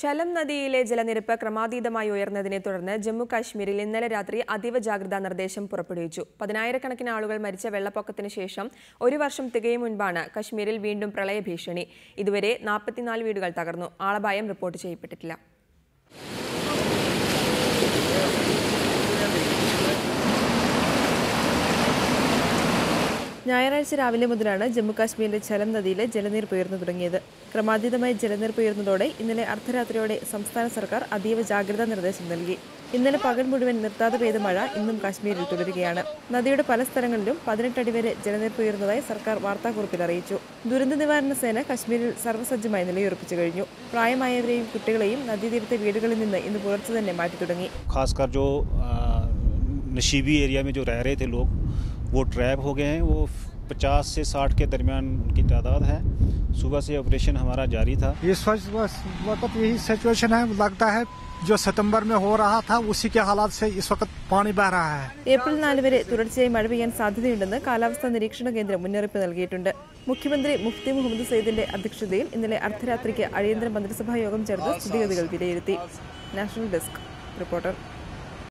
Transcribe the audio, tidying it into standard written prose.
ചലം നദിയിലെ ജലനിരപ്പ് ക്രമാതീതമായി ഉയർന്നതിനെ തുടർന്ന് ജമ്മു കാശ്മീരിൽ ഇന്നലെ രാത്രി അതീവ ജാഗ്രതാ നിർദ്ദേശം പുറപ്പെടുവിച്ചു. 10,000-കണക്കിന് ആളുകൾ മരിച്ച വെള്ളപ്പൊക്കത്തിന് ശേഷം ഒരു വർഷം തികയും മുൻപാണ് കശ്മീരിൽ വീണ്ടും പ്രളയ ഭീഷണി. ഇതുവരെ 44 വീടുകൾ തകർന്നു. ആളപായം റിപ്പോർട്ട് ചെയ്യപ്പെട്ടിട്ടില്ല. ഞായറാഴ്ച രാവിലെ മുതലാണ് ജമ്മുകാശ്മീരിലെ ചലം നദിയിലെ ജലനിരപ്പ് ഉയർന്നു തുടങ്ങിയത്. ക്രമാതീതമായി ജലനിരപ്പ് ഉയർന്നതോടെ ഇന്നലെ അർദ്ധരാത്രിയോടെ സംസ്ഥാന സർക്കാർ അതീവ ജാഗ്രതാ നിർദ്ദേശം നൽകി. ഇന്നലെ പകൽ മുഴുവൻ നിർത്താതെ പെയ്ത മഴ ഇന്നും കാശ്മീരിൽ തുടരുകയാണ്. നദിയുടെ പല സ്ഥലങ്ങളിലും 18 അടി വരെ ജലനിരപ്പ് ഉയർന്നതായി സർക്കാർ വാർത്താക്കുറിപ്പിൽ അറിയിച്ചു. ദുരന്ത നിവാരണ സേന കശ്മീരിൽ സർവ്വസജ്ജമായി നിലയുറപ്പിച്ചു കഴിഞ്ഞു. പ്രായമായവരെയും കുട്ടികളെയും നദീതീരത്തെ വീടുകളിൽ നിന്ന് ഇന്ന് പുലർച്ചെ തന്നെ മാറ്റി തുടങ്ങി. नशीबी एरिया में जो रह रहे थे लोग वो ट्रैप हो गए हैं। वो 50 से 60 के दरमियान उनकी तादाद है। सुबह से ऑपरेशन हमारा जारी था। इस वक्त यही सिचुएशन है, लगता है जो सितंबर में हो रहा था उसी के हालात से इस वक्त पानी बह रहा है। ഏപ്രിൽ 4 വരെ തുടർച്ചയായി മഴ പെയ്യാൻ സാധ്യതയുണ്ടെന്ന് കാലാവസ്ഥാ നിരീക്ഷണ കേന്ദ്രം മുന്നറിയിപ്പ് നൽകിയിട്ടുണ്ട്. മുഖ്യമന്ത്രി മുഫ്തി മുഹമ്മദ് സയ്യിദിന്റെ അധ്യക്ഷതയിൽ ഇന്നലെ അർദ്ധരാത്രിക്ക് അടിയന്തര മന്ത്രിസഭാ യോഗം ചേർന്ന് സ്ഥിതിഗതികൾ വിലയിരുത്തി. National desk reporter.